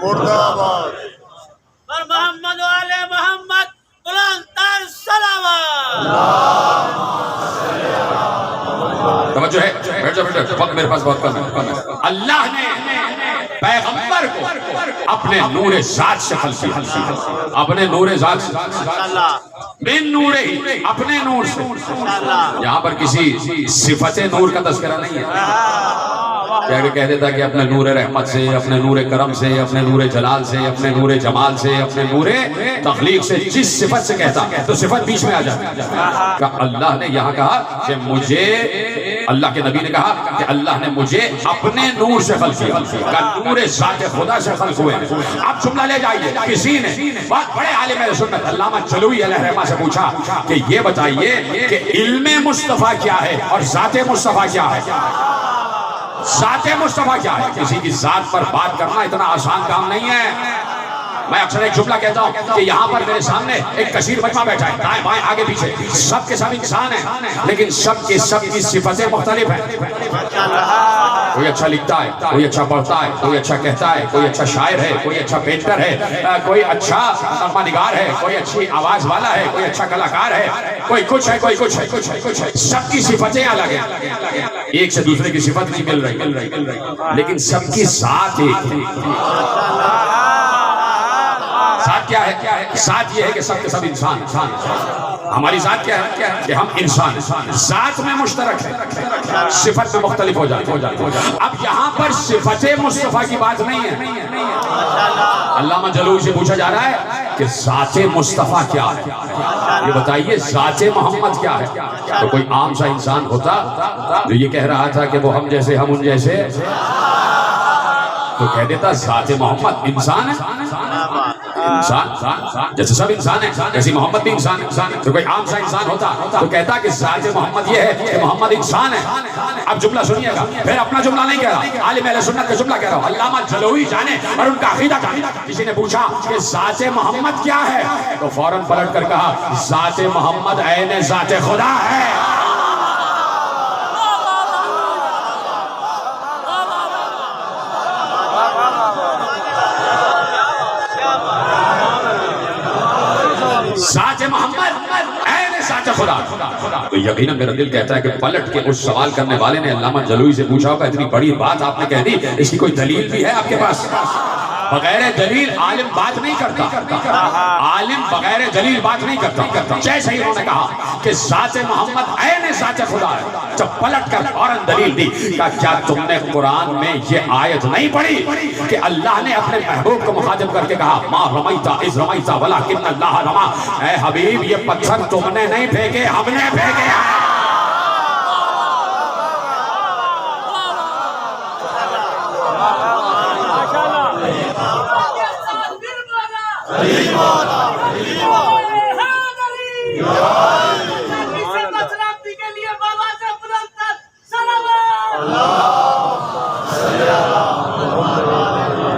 A: مرداباد
C: پر محمد و آل محمد بلند تر صلوات.
B: توجہ ہے. بیٹھ جاؤ وقت میرے پاس بہت کم ہے. اللہ نے پیغمبر کو اپنے نور ذات سے خلق کیا، اپنے نور ذات سے، من نور ہی، اپنے نور سے. یہاں پر کسی صفت نور کا تذکرہ نہیں ہے. کہہ دیتا کہ اپنے نور رحمت سے، اپنے نور کرم سے، اپنے نور جلال سے، اپنے نور جمال سے، اپنے نور تخلیق سے، جس صفت سے کہتا تو صفت بیچ میں آ جاتی. کہ اللہ نے یہاں کہا کہ مجھے، اللہ کے نبی نے کہا کہ اللہ نے مجھے اپنے نور سے خلق کیا. کہ نور ذات خدا سے خلق ہوئے. اب جملہ لے جائیے. کسی نے بہت بڑے عالم اہل سنت علامہ جلوی علیہ رحمہ سے پوچھا کہ یہ بتائیے کہ علم مصطفیٰ کیا ہے اور ذات مصطفیٰ کیا ہے. ذات مصطفیٰ کیا ہے؟ کسی کی ذات پر بات کرنا اتنا آسان کام نہیں ہے. میں اکثر ایک جملہ کہتا ہوں کہ یہاں پر میرے سامنے ایک کثیر مجمع بیٹھا ہے، دائیں بائیں آگے پیچھے سب کے سب انسان ہیں، لیکن سب کی صفتیں مختلف ہیں. کوئی اچھا لکھتا ہے، کوئی اچھا پڑھتا ہے، کوئی اچھا کہتا ہے، کوئی اچھا شاعر ہے، کوئی اچھا پینٹر ہے، کوئی اچھا نغمہ نگار ہے، کوئی اچھی آواز والا ہے، کوئی اچھا کلاکار ہے، کوئی کچھ ہے، کوئی کچھ ہے. سب کی صفتیں الگ ہیں، ایک سے دوسرے کی صفت نہیں مل رہی، لیکن سب کی ذات ایک ہے. ذات کیا ہے؟ ذات یہ ہے کہ سب کے سب انسان. ہماری ذات کیا ہے کہ ہم انسان. ذات میں مشترک ہے، صفت میں مختلف ہو جاتے. اب یہاں پر صفت مصطفیٰ کی بات نہیں ہے. علامہ جلوی سے پوچھا جا رہا ہے کہ ذات مصطفیٰ کیا ہے. یہ بتائیے ذات محمد کیا ہے. تو کوئی عام سا انسان ہوتا جو یہ کہہ رہا تھا کہ وہ ہم جیسے، ہم ان جیسے، تو کہہ دیتا ذات محمد انسان ہے. انسان جیسے سب انسان ہیں، جیسے محمد بھی انسان ہے. تو کوئی عام سا انسان ہوتا تو کہتا کہ ذات محمد یہ ہے کہ محمد انسان ہے. اب جملہ سنیے گا، پھر اپنا جملہ نہیں کہہ رہا، عالم اہل سنت کا جملہ کہہ رہا ہوں. علامہ جلوی جانے اور ان کا عقیدہ جانے. کسی نے پوچھا کہ ذات محمد کیا ہے تو فوراً پلٹ کر کہا ذات محمد عین ذات خدا ہے. ذات محمد خدا تو یقیناً میرا دل کہتا ہے کہ پلٹ کے اس سوال کرنے والے نے علامہ جلوی سے پوچھا ہوگا اتنی بڑی بات آپ نے کہہ دی، اس کی کوئی دلیل بھی ہے آپ کے پاس؟ بغیر دلیل عالم بات نہیں کرتا، عالم بغیر دلیل بات نہیں کرتا۔ جیسے ہی انہوں نے کہا کہ ذات محمد عین ذات خدا ہے، جب پلٹ کر فوراً دلیل دی، کہا کیا تم نے قرآن میں یہ آیت نہیں پڑھی کہ اللہ نے اپنے محبوب کو مخاطب کر کے کہا ما رمیتا اذ رمیتا ولکن اللہ رما، اے حبیب یہ پتھر تم نے نہیں پھینکے، ہم نے پھینکے ہیں۔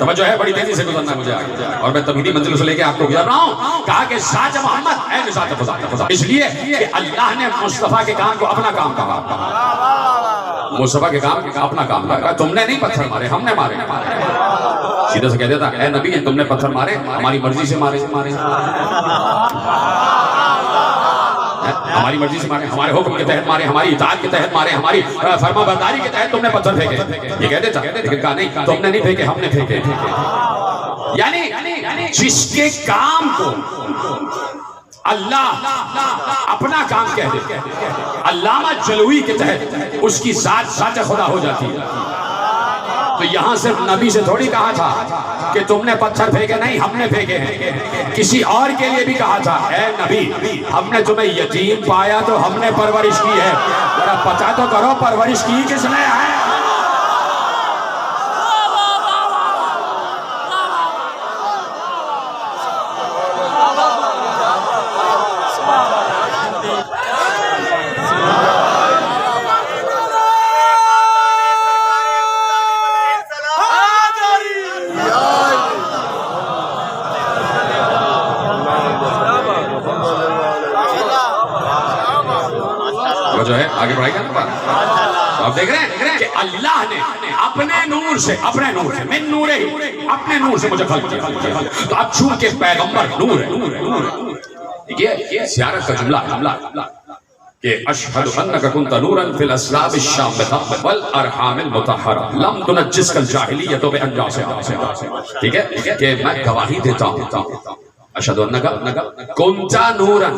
B: توجہ ہے، بڑی تیزی سے گزرنا مجھے آگے، اور میں تمہیدی منزل سے لے کے آپ کو گزر رہا ہوں۔ کہا کہ ذات محمد ہے ذات خدا، اس لیے کہ اللہ نے مصطفیٰ کے کام کو اپنا کام کہا، مصطفیٰ کے کام اپنا کام کہا۔ تم نے نہیں پتھر مارے، ہم نے مارے۔ سیدھا سے کہہ دیتا اے نبی تم نے پتھر مارے، ہماری مرضی سے مارے، ہماری مرضی سے مارے، ہمارے حکم کے تحت مارے، ہماری اطاعت کے تحت مارے، ہماری فرما برداری کے تحت تم نے پتھر پھینکے، یہ کہہ دیتا، لیکن کہا نہیں تم نے نہیں پھینکے، ہم نے پھینکے۔ یعنی جس کے کام کو اللہ اپنا کام کہہ دے، علامہ جلوی کے تحت اس کی ذات خدا ہو جاتی ہے۔ تو یہاں صرف نبی سے تھوڑی کہا تھا کہ تم نے پتھر پھینکے، نہیں ہم نے پھینکے ہیں۔ کسی اور کے لیے بھی کہا تھا اے نبی ہم نے تمہیں یتیم پایا تو ہم نے پرورش کی ہے، ذرا پتہ تو کرو پرورش کی کس نے ہے۔ جو ہے آگے بڑھائی گا تو آپ دیکھ رہے ہیں کہ اللہ نے اپنے نور سے من نور ہی اپنے نور سے مجھے خلق کیا۔ تو اب چونکہ پیغمبر نور ہے، یہ زیارت کا جملہ ہے کہ اشہد انک کنت نورا فی الاسلاب الشامخہ والارحام المطہرہ لم تنجسک الجاہلیۃ بانجاس۔ ٹھیک ہے کہ میں گواہی دیتا ہوں اشہد انک کنت نورا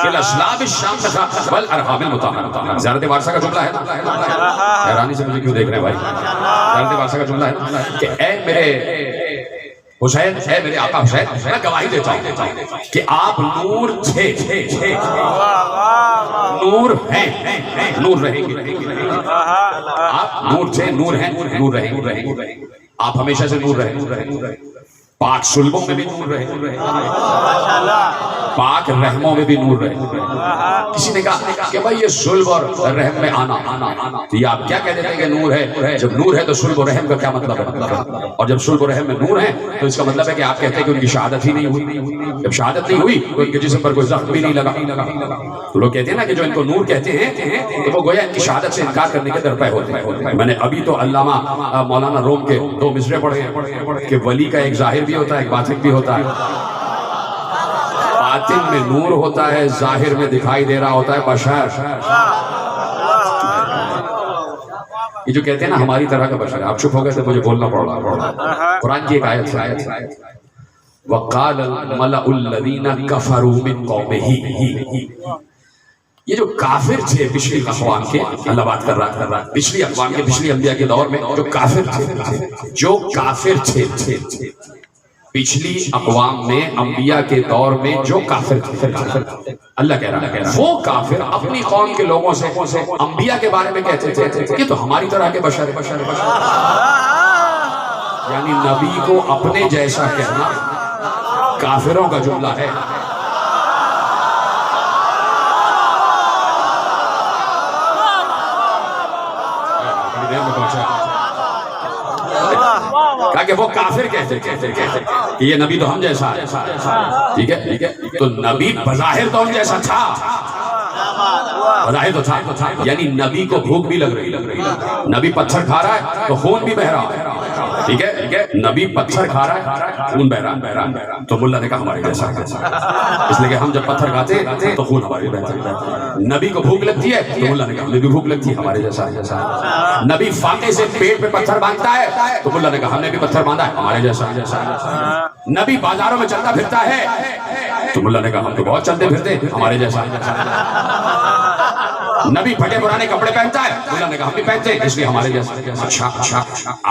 B: فی الاسلاب الشامخہ والارحام المطہرہ۔ زیارت وارثہ کا جملہ ہے نا، حیرانی سے مجھے کیوں دیکھ رہے ہیں بھائی؟ زیارت وارثہ کا جملہ ہے کہ اے میرے حسین، اے میرے آقا حسین، میں گواہی دیتا ہوں کہ آپ نور تھے، نور ہیں، نور رہیں گے۔ آپ نور تھے، نور ہیں، نور رہیں گے۔ آپ ہمیشہ سے نور رہے، پاک سلبوں میں بھی نور رہے، پاک رحموں میں بھی نور رہے۔ کسی نے کہا کہ بھائی یہ سلب اور رحم میں آنا، تو یہ آپ کیا کہہ دیتے ہیں کہ نور ہے؟ جب نور ہے تو سلب و رحم کا کیا مطلب ہے؟ اور جب سلب و رحم میں نور ہے تو اس کا مطلب ہے کہ آپ کہتے ہیں کہ ان کی شہادت ہی نہیں ہوئی۔ جب شہادت نہیں ہوئی تو ان کے جسم پر کوئی زخم بھی نہیں لگا۔ تو لوگ کہتے ہیں نا کہ جو ان کو نور کہتے ہیں تو وہ گویا ان کی شہادت سے انکار کرنے کے درپے ہوتے ہیں۔ میں نے ابھی تو علامہ مولانا روم کے 2 مصرے پڑھے ہیں کہ ولی کا ایک ظاہر بھی ہوتا ہے، ایک باطن بھی ہوتا ہے۔ باطن میں نور ہوتا ہے، ظاہر میں دکھائی دے رہا ہوتا ہے بشر۔ یہ جو کہتے ہیں نا ہماری طرح کا بشر ہے، آپ چپ ہو گئے تو مجھے بولنا پڑ رہا۔ قرآن کی ایک آیت ہے وَقَالَ الْمَلَأُ الَّذِينَ كَفَرُوا مِنْ قَوْمِهِ۔ یہ جو کافر تھے پچھلی اقوام کے، اللہ بات کر رہا ہے پچھلی اقوام کے، پچھلی انبیاء کے دور میں جو کافر تھے، پچھلی اقوام میں انبیاء کے دور میں جو کافر تھے، اللہ کہہ رہا ہے وہ کافر اپنی قوم کے لوگوں سے انبیاء کے بارے میں کہتے تھے کہ تو ہماری طرح کے بشر، یعنی نبی کو اپنے جیسا کہنا کافروں کا جملہ ہے۔ کہ وہ کافر کہتے کہ یہ نبی تو ہم جیسا ہے، ٹھیک ہے، تو نبی بظاہر تو ہم جیسا تھا، بظاہر تو تھا، یعنی نبی کو بھوک بھی لگ رہی، نبی پتھر کھا رہا ہے تو خون بھی بہ رہا ہے، ٹھیک ہے، نبی پتھر کھا رہا ہے، خون بہ رہا ہے، تو ملا نے کہا ہمارے جیسا ہے، اس لیے کہ ہم جب پتھر کھاتے تو خون ہمارے بہتا ہے۔ نبی کو بھوک لگتی ہے تو ملا نے کہا ہمیں بھی بھوک لگتی ہے، ہمارے جیسا ہے۔ نبی فاقے سے پیٹ پہ پتھر باندھتا ہے تو ملا نے کہا ہم نے بھی پتھر باندھا ہے، ہمارے جیسا ہے۔ نبی بازاروں میں چلتا پھرتا ہے تو ملا نے کہا ہم تو بہت چلتے پھرتے ہمارے جیسا ہے۔ نبی پھٹے پرانے کپڑے پہنتا ہے، ملا نے کہا ہم بھی پہنتے ہیں، اس لیے ہمارے جیسا۔ اچھا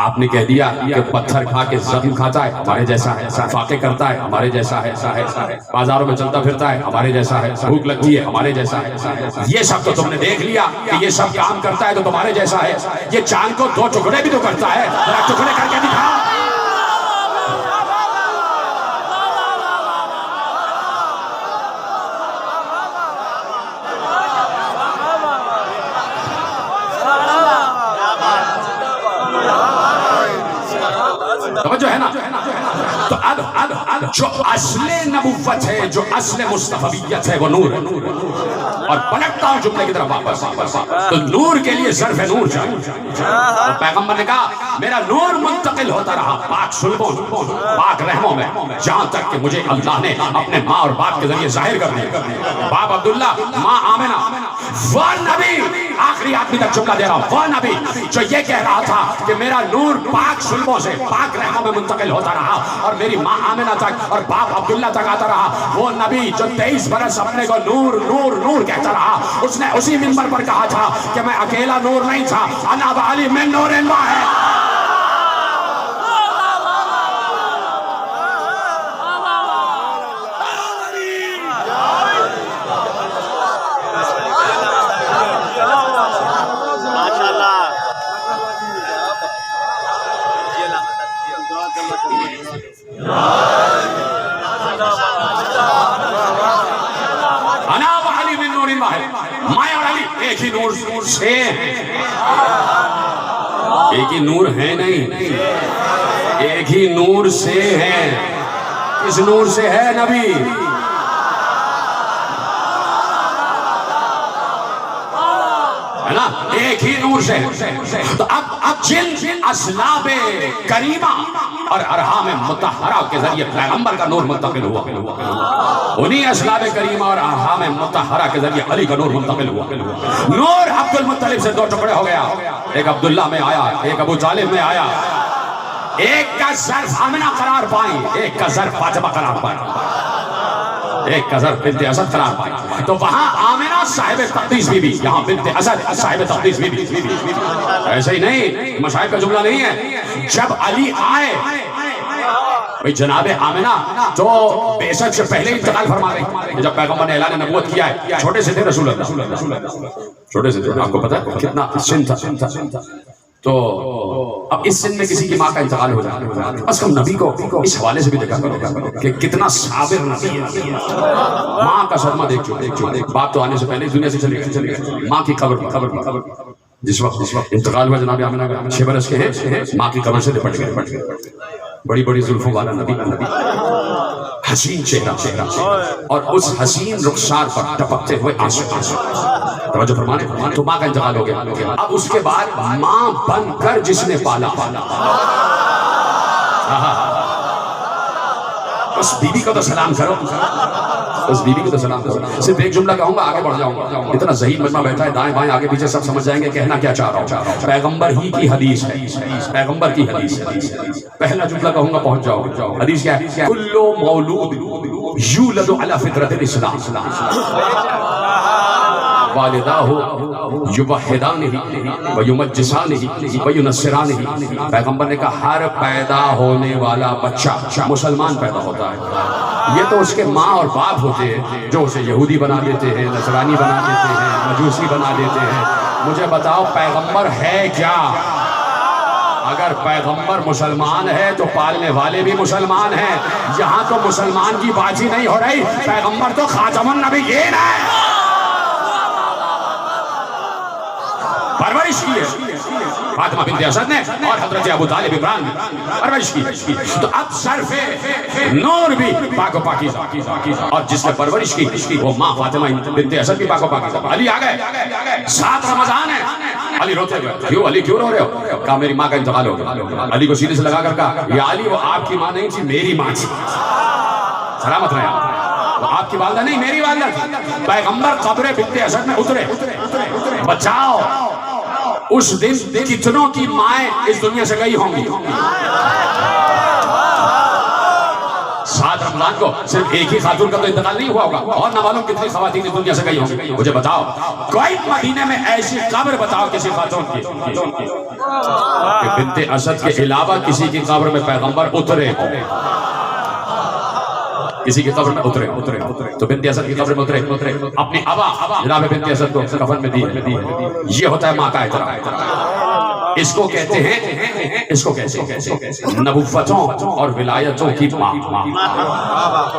B: آپ نے کہہ دیا کہ پتھر کھا کے زخم کھاتا ہے، ہمارے جیسا ہے، فاقے کرتا ہے، ہمارے جیسا ہے، بازاروں میں چلتا پھرتا ہے، ہمارے جیسا ہے، بھوک لگتی ہے، ہمارے جیسا ہے۔ یہ سب تو تم نے دیکھ لیا کہ یہ سب کام کرتا ہے تو تمہارے جیسا ہے، یہ چاند کو 2 ٹکڑے بھی تو کرتا ہے، ذرا ٹکڑے کر کے دکھا۔ توجہ ہے نا؟ تو اب جو اصل نبوت ہے، جو اصل مصطفیت ہے وہ نور ہے۔ اور پلٹتا ہوں جملے کی طرف واپس، تو نور کے لیے ظرف نور چاہیے۔ اور پیغمبر نے کہا میرا نور منتقل ہوتا رہا پاک سلبوں، پاک رحموں میں، جہاں تک کہ مجھے اللہ نے اپنے ماں اور باپ کے ذریعے ظاہر کر دیا۔ باپ عبداللہ، ماں آمنہ، وہ نبی، آخری آدمی تک جملہ دے رہا ہوں، وہ نبی جو یہ کہہ رہا تھا کہ میرا نور پاک سلبوں سے پاک رحموں میں منتقل ہوتا رہا اور میری ماں آمنہ تک اور باپ عبداللہ تک آتا رہا، وہ نبی جو 23 برس اپنے کو نور نور نور کہتا رہا، اس نے اسی منبر پر کہا تھا کہ میں اکیلا نور نہیں تھا، انا بعلی من نور واحد۔ مایا اور علی ایک ہی نور سے ہیں، ایک ہی نور ہے نہیں، ایک ہی نور سے ہیں۔ کس نور سے ہے نبی؟ ہے نا، ایک ہی نور سے۔ تو اب جن اسلاب کریمہ اور ارحام مطہرہ کے ذریعے پیغمبر کا نور منتقل ہوا، انہی اسلاب کریمہ اور ارحام مطہرہ کے ذریعے علی کا نور منتقل ہوا۔ نور عبد المطلب سے 2 ٹکڑے ہو گیا، ایک عبداللہ میں آیا، ایک ابو طالب میں آیا، ایک کا ظرف آمنہ قرار پائی، ایک کا ظرف فاطمہ قرار پائی، ایک کا ظرف بنت اسد قرار پائی۔ تو وہاں آمنہ صاحب تقدیس بی بی، یہاں بنت اسد صاحب تقدیس بی بی۔ ایسے ہی نہیں، مشاہد کا جملہ نہیں ہے۔ جب علی آئے بھئی جناب آمنہ تو بعثت سے پہلے انتقال فرما گئی۔ جب پیغمبر نے اعلان نبوت کیا ہے، چھوٹے سے تھے رسول اللہ، چھوٹے سے تھے، آپ کو پتا ہے کتنا سن تھا۔ تو اب اس سن میں کسی کی ماں کا انتقال ہو جائے، بس ہم نبی کو اس حوالے سے بھی دیکھا کرو کہ کتنا صابر نبی ہے۔ ماں کا صدمہ دیکھ چکے، باپ تو آنے سے پہلے دنیا سے چلے گئے، ماں کی قبر جس وقت انتقال ہوا جناب آمنہ کا 6 برس کے ہیں، ماں کی قبر سے لپٹ گئے، بڑی بڑی زلفوں والا نبی، حسین چہرہ، اور اس حسین رخسار پر ٹپکتے ہوئے آنسو۔ توجہ فرمانے، تو ماں کا انتقال ہو گیا۔ اب اس کے بعد ماں بن کر جس نے پالا، اس بی بی کو تو سلام کرو، اس بی بی کو تو سلام کرو۔ صرف ایک جملہ کہوں گا، آگے بڑھ جاؤں گا، اتنا ذہین مجمع بیٹھا ہے، دائیں بائیں آگے پیچھے سب سمجھ جائیں گے کہنا کیا چاہ رہا ہوں۔ پیغمبر ہی کی حدیث ہے، پیغمبر کی حدیث ہے۔ پہلا جملہ کہوں گا پہنچ جاؤ، حدیث کیا ہے؟ کل مولود یولد علی فطرت الاسلام والداہ یوحدانہ ویمجسانہ وینصرانہ۔ پیغمبر نے کہا ہر پیدا ہونے والا بچہ مسلمان پیدا ہوتا ہے، یہ تو اس کے ماں اور باپ ہوتے ہیں جو اسے یہودی بنا دیتے ہیں، نصرانی بنا دیتے ہیں، مجوسی بنا دیتے ہیں۔ مجھے بتاؤ پیغمبر ہے کیا؟ اگر پیغمبر مسلمان ہے تو پالنے والے بھی مسلمان ہیں۔ یہاں تو مسلمان کی بات ہی نہیں ہو رہی، پیغمبر تو خاتم النبیین ہے، پرورش کی ہے۔ فاطمہ بنت اسد نے اور حضرت ابو طالب عمران نے پرورش کی. تو اب صرف نور بھی پاک و پاکیزہ, اور جس نے پرورش کی وہ ماں فاطمہ بنت اسد بھی پاک و پاکیزہ. علی آ گئے, 7 رمضان ہے. علی روتے گئے, کیوں علی کیوں رو رہے ہو؟ کہا میری ماں کا انتقال ہو گیا. علی کو سینے سے لگا کر کہا یا علی وہ آپ کی ماں نہیں تھی, میری ماں تھی. سلامت رہے آپ. وہ آپ کی والدہ نہیں, میری والدہ تھی. پیغمبر قبر بنت اسد میں اترے, بچاؤ. اس دن کتنوں کی مائیں اس دنیا سے گئی ہوں گی. 7 رمضان کو صرف ایک ہی خاتون کا تو انتقال نہیں ہوا ہوگا, اور نہ معلوم کتنی خواتین اس دنیا سے گئی ہوں گی. مجھے بتاؤ کوئی مدینے میں ایسی قبر بتاؤ کسی خاتون کی کہ بنت اسد کے علاوہ کسی کی قبر میں پیغمبر اترے ہوں, کسی کی قبر میں اترے. تو بنت اسد کی قبر میں اترے, اپنی ابا جناب بنت اسد کو کفن میں دی. یہ ہوتا ہے ماں کا احترام. اس کو کہتے ہیں نبوتوں اور ولایتوں کی ماں.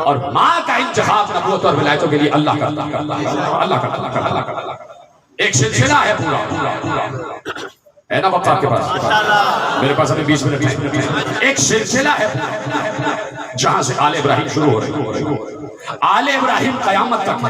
B: اور ماں کا انتخاب نبوت اور ولایتوں کے لیے اللہ کرتا ہے. ایک سلسلہ ہے پورا ہے نا وقت آپ کے پاس؟ میرے پاس ابھی 20 منٹ ہے. ایک سلسلہ ہے جہاں سے آل ابراہیم شروع ہو رہی ہے. آل ابراہیم قیامت تک